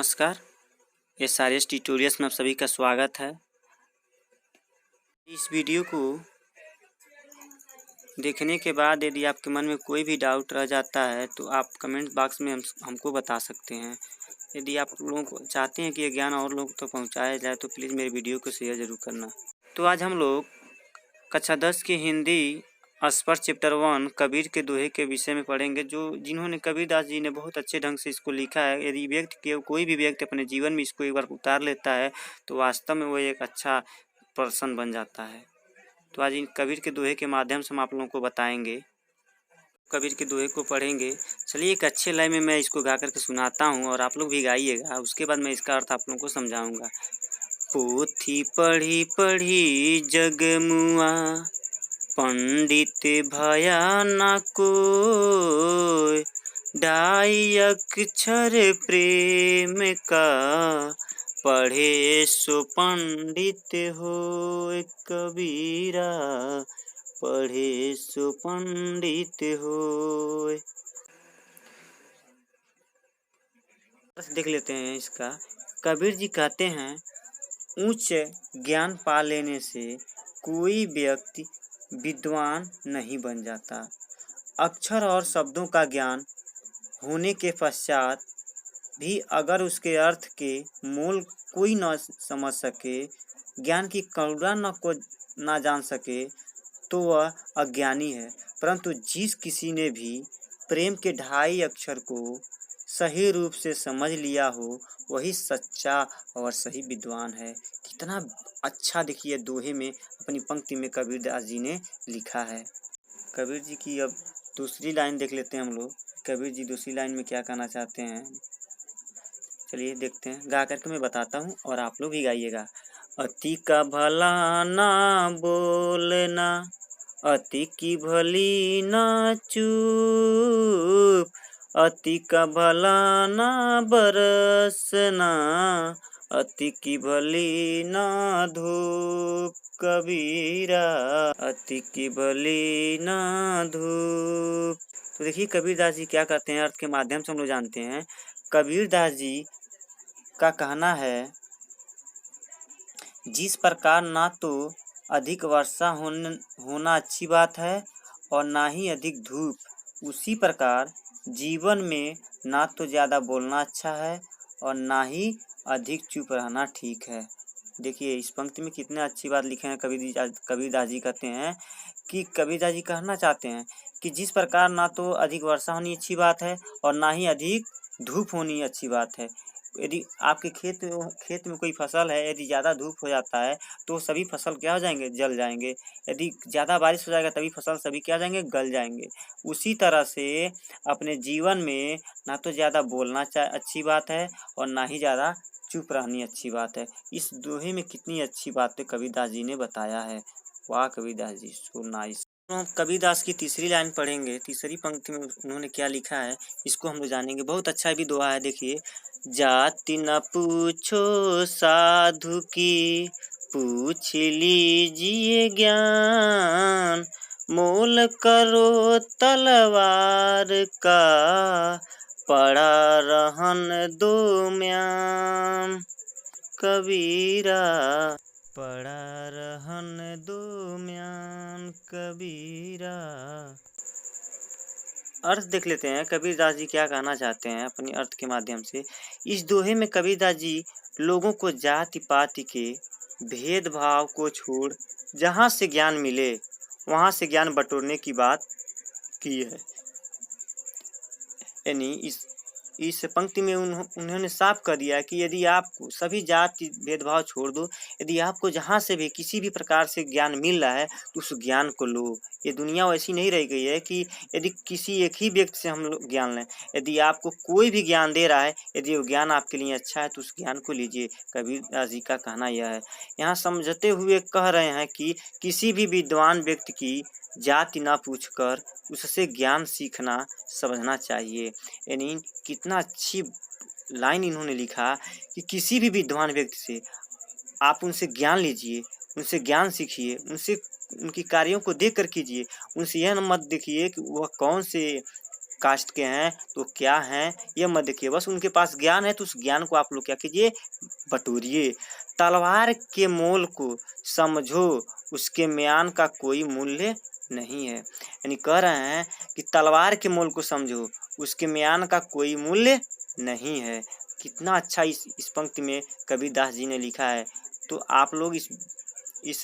नमस्कार, SRS tutorials में आप सभी का स्वागत है। इस वीडियो को देखने के बाद यदि आपके मन में कोई भी डाउट रह जाता है तो आप कमेंट बॉक्स में हमको बता सकते हैं। यदि आप लोगों को चाहते हैं कि ये ज्ञान और लोग तक पहुंचाया जाए तो प्लीज़ मेरे वीडियो को शेयर ज़रूर करना। तो आज हम लोग कक्षा 10 की हिंदी स्पर्श चैप्टर 1 कबीर के दोहे के विषय में पढ़ेंगे, जिन्होंने कबीरदास जी ने बहुत अच्छे ढंग से इसको लिखा है। यदि कोई भी व्यक्ति अपने जीवन में इसको एक बार उतार लेता है तो वास्तव में वो एक अच्छा पर्सन बन जाता है। तो आज इन कबीर के दोहे के माध्यम से हम आप लोगों को बताएंगे, कबीर के दोहे को पढ़ेंगे। चलिए एक अच्छे लय में मैं इसको गा करके सुनाता हूँ और आप लोग भी गाइएगा, उसके बाद मैं इसका अर्थ आप लोगों को समझाऊंगा। पोथी पढ़ी पढ़ी जग मुआ, पंडित भया न कोय, ढाई अक्षर प्रेम का, पढ़े सो पंडित होय कबीरा, पढ़े सो पंडित होय। देख लेते हैं इसका। कबीर जी कहते हैं, उच्च ज्ञान पा लेने से कोई व्यक्ति विद्वान नहीं बन जाता। अक्षर और शब्दों का ज्ञान होने के पश्चात भी अगर उसके अर्थ के मूल कोई न समझ सके, ज्ञान की करुणा न जान सके तो वह अज्ञानी है। परंतु जिस किसी ने भी प्रेम के ढाई अक्षर को सही रूप से समझ लिया हो, वही सच्चा और सही विद्वान है। कितना अच्छा देखिए दोहे में अपनी पंक्ति में कबीरदास जी ने लिखा है। कबीर जी की अब दूसरी लाइन देख लेते हैं हम लोग। कबीर जी दूसरी लाइन में क्या कहना चाहते हैं, चलिए देखते हैं। गा करके मैं बताता हूँ और आप लोग भी गाइएगा। अति का भला ना बोलना, अति की भली ना चूप, अति का भला ना बरसना, अति की भली ना धूप कबीरा, अति की भली ना धूप। तो देखिए कबीरदास जी क्या कहते हैं, अर्थ के माध्यम से हम लोग जानते हैं। कबीरदास जी का कहना है, जिस प्रकार ना तो अधिक वर्षा होना अच्छी बात है और ना ही अधिक धूप, उसी प्रकार जीवन में ना तो ज़्यादा बोलना अच्छा है और ना ही अधिक चुप रहना ठीक है। देखिए इस पंक्ति में कितने अच्छी बात लिखे हैं कबीरदास जी कहते हैं कि कबीरदास जी कहना चाहते हैं कि जिस प्रकार ना तो अधिक वर्षा होनी अच्छी बात है और ना ही अधिक धूप होनी अच्छी बात है। यदि आपके खेत में कोई फसल है, यदि ज़्यादा धूप हो जाता है तो सभी फसल क्या हो जाएंगे, जल जाएंगे। यदि ज़्यादा बारिश हो जाएगा तभी फसल सभी क्या हो जाएंगे, गल जाएंगे। उसी तरह से अपने जीवन में ना तो ज़्यादा बोलना अच्छी बात है और ना ही ज़्यादा चुप रहनी अच्छी बात है। इस दोहे में कितनी अच्छी बातें कबीरदास जी ने बताया है। वाह कबीरदास जी, सो नाइस। तो हम कबीरदास की तीसरी लाइन पढ़ेंगे। तीसरी पंक्ति में उन्होंने क्या लिखा है इसको हम लोग जानेंगे। बहुत अच्छा भी दोहा है। देखिए, जाति न पूछो साधु की, पूछ लीजिए ज्ञान, मोल करो तलवार का, पड़ा रहन दो म्यान कबीरा, पड़ा रहन दो म्यान कबीरा। अर्थ देख लेते हैं कबीरदास जी क्या कहना चाहते हैं अपने अर्थ के माध्यम से। इस दोहे में कबीरदास जी लोगों को जाति पाति के भेदभाव को छोड़ जहाँ से ज्ञान मिले वहाँ से ज्ञान बटोरने की बात की है। यानी इस पंक्ति में उन्होंने साफ कर दिया कि यदि आप सभी जाति भेदभाव छोड़ दो, यदि आपको जहाँ से भी किसी भी प्रकार से ज्ञान मिल रहा है तो उस ज्ञान को लो। ये दुनिया वैसी नहीं रह गई है कि यदि किसी एक ही व्यक्ति से हम लोग ज्ञान लें। यदि आपको कोई भी ज्ञान दे रहा है, यदि वो ज्ञान आपके लिए अच्छा है तो उस ज्ञान को लीजिए। कबीरदास जी का कहना यह है। यहाँ समझते हुए कह रहे हैं कि किसी भी विद्वान व्यक्ति की जाति ना पूछकर उससे ज्ञान सीखना समझना चाहिए। यानी कितना अच्छी लाइन इन्होंने लिखा कि किसी भी विद्वान व्यक्ति से आप उनसे ज्ञान लीजिए, उनसे ज्ञान सीखिए, उनसे उनकी कार्यों को देख कर कीजिए। उनसे यह मत देखिए कि वह कौन से कास्ट के हैं तो क्या हैं ये मत देखिए, बस उनके पास ज्ञान है तो उस ज्ञान को आप लोग क्या कीजिए, बटोरिए। तलवार के मोल को समझो, उसके म्यान का कोई मूल्य नहीं है। यानी कह रहे हैं कि तलवार के मोल को समझो, उसके म्यान का कोई मूल्य नहीं है। कितना अच्छा इस पंक्ति में कबीरदास जी ने लिखा है। तो आप लोग इस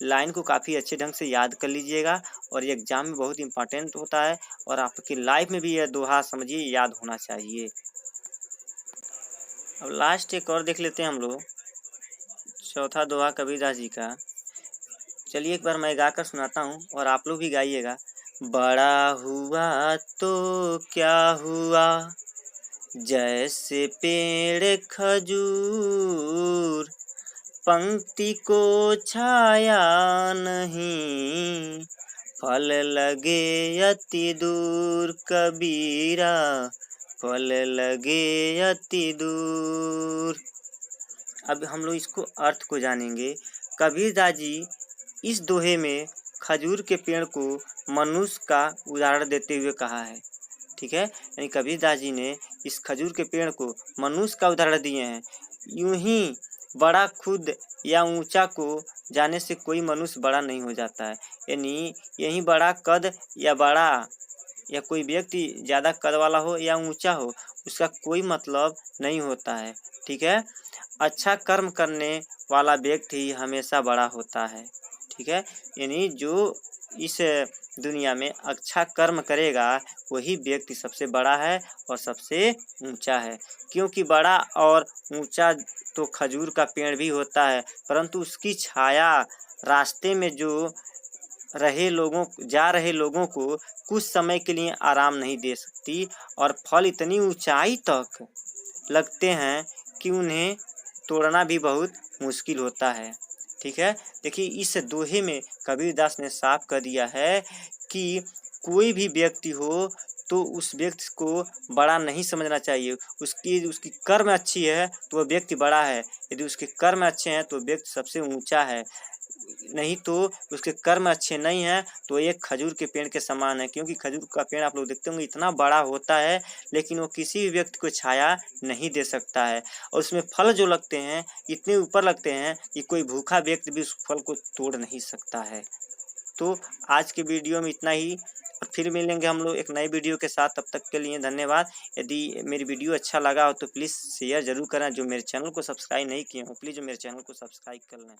लाइन को काफ़ी अच्छे ढंग से याद कर लीजिएगा और ये एग्जाम में बहुत इंपॉर्टेंट होता है और आपकी लाइफ में भी यह दोहा समझिए याद होना चाहिए। अब लास्ट एक और देख लेते हैं हम लोग, चौथा दोहा कबीरदास जी का। चलिए एक बार मैं गाकर सुनाता हूँ और आप लोग भी गाइएगा। बड़ा हुआ तो क्या हुआ, जैसे पेड़ खजूर, पंक्ति को छाया नहीं, फल लगे अति दूर। कबीरा फल लगे अति दूर। अब हम लोग इसको अर्थ को जानेंगे। कबीरदास जी इस दोहे में खजूर के पेड़ को मनुष्य का उदाहरण देते हुए कहा है, ठीक है। यानी कबीरदास जी ने इस खजूर के पेड़ को मनुष्य का उदाहरण दिए हैं। यूं ही बड़ा खुद या ऊंचा को जाने से कोई मनुष्य बड़ा नहीं हो जाता है। यानी यही बड़ा कद या बड़ा या कोई व्यक्ति ज़्यादा कद वाला हो या ऊंचा हो, उसका कोई मतलब नहीं होता है, ठीक है। अच्छा कर्म करने वाला व्यक्ति हमेशा बड़ा होता है, ठीक है। यानी जो इस दुनिया में अच्छा कर्म करेगा वही व्यक्ति सबसे बड़ा है और सबसे ऊंचा है। क्योंकि बड़ा और ऊंचा तो खजूर का पेड़ भी होता है, परंतु उसकी छाया रास्ते में जो जा रहे लोगों को कुछ समय के लिए आराम नहीं दे सकती और फल इतनी ऊंचाई तक लगते हैं कि उन्हें तोड़ना भी बहुत मुश्किल होता है, ठीक है। देखिए इस दोहे में कबीरदास ने साफ कर दिया है कि कोई भी व्यक्ति हो तो उस व्यक्ति को बड़ा नहीं समझना चाहिए। उसकी कर्म अच्छी है तो वह व्यक्ति बड़ा है, यदि उसके कर्म अच्छे हैं तो व्यक्ति सबसे ऊंचा है, नहीं तो उसके कर्म अच्छे नहीं हैं तो एक खजूर के पेड़ के समान है। क्योंकि खजूर का पेड़ आप लोग देखते होंगे इतना बड़ा होता है लेकिन वो किसी भी व्यक्ति को छाया नहीं दे सकता है और उसमें फल जो लगते हैं इतने ऊपर लगते हैं कि कोई भूखा व्यक्ति भी उस फल को तोड़ नहीं सकता है। तो आज के वीडियो में इतना ही और फिर मिलेंगे हम लोग एक नए वीडियो के साथ। तब तक के लिए धन्यवाद। यदि मेरी वीडियो अच्छा लगा हो तो प्लीज़ शेयर ज़रूर करें। जो मेरे चैनल को सब्सक्राइब नहीं किए हो प्लीज़ मेरे चैनल को सब्सक्राइब कर लें।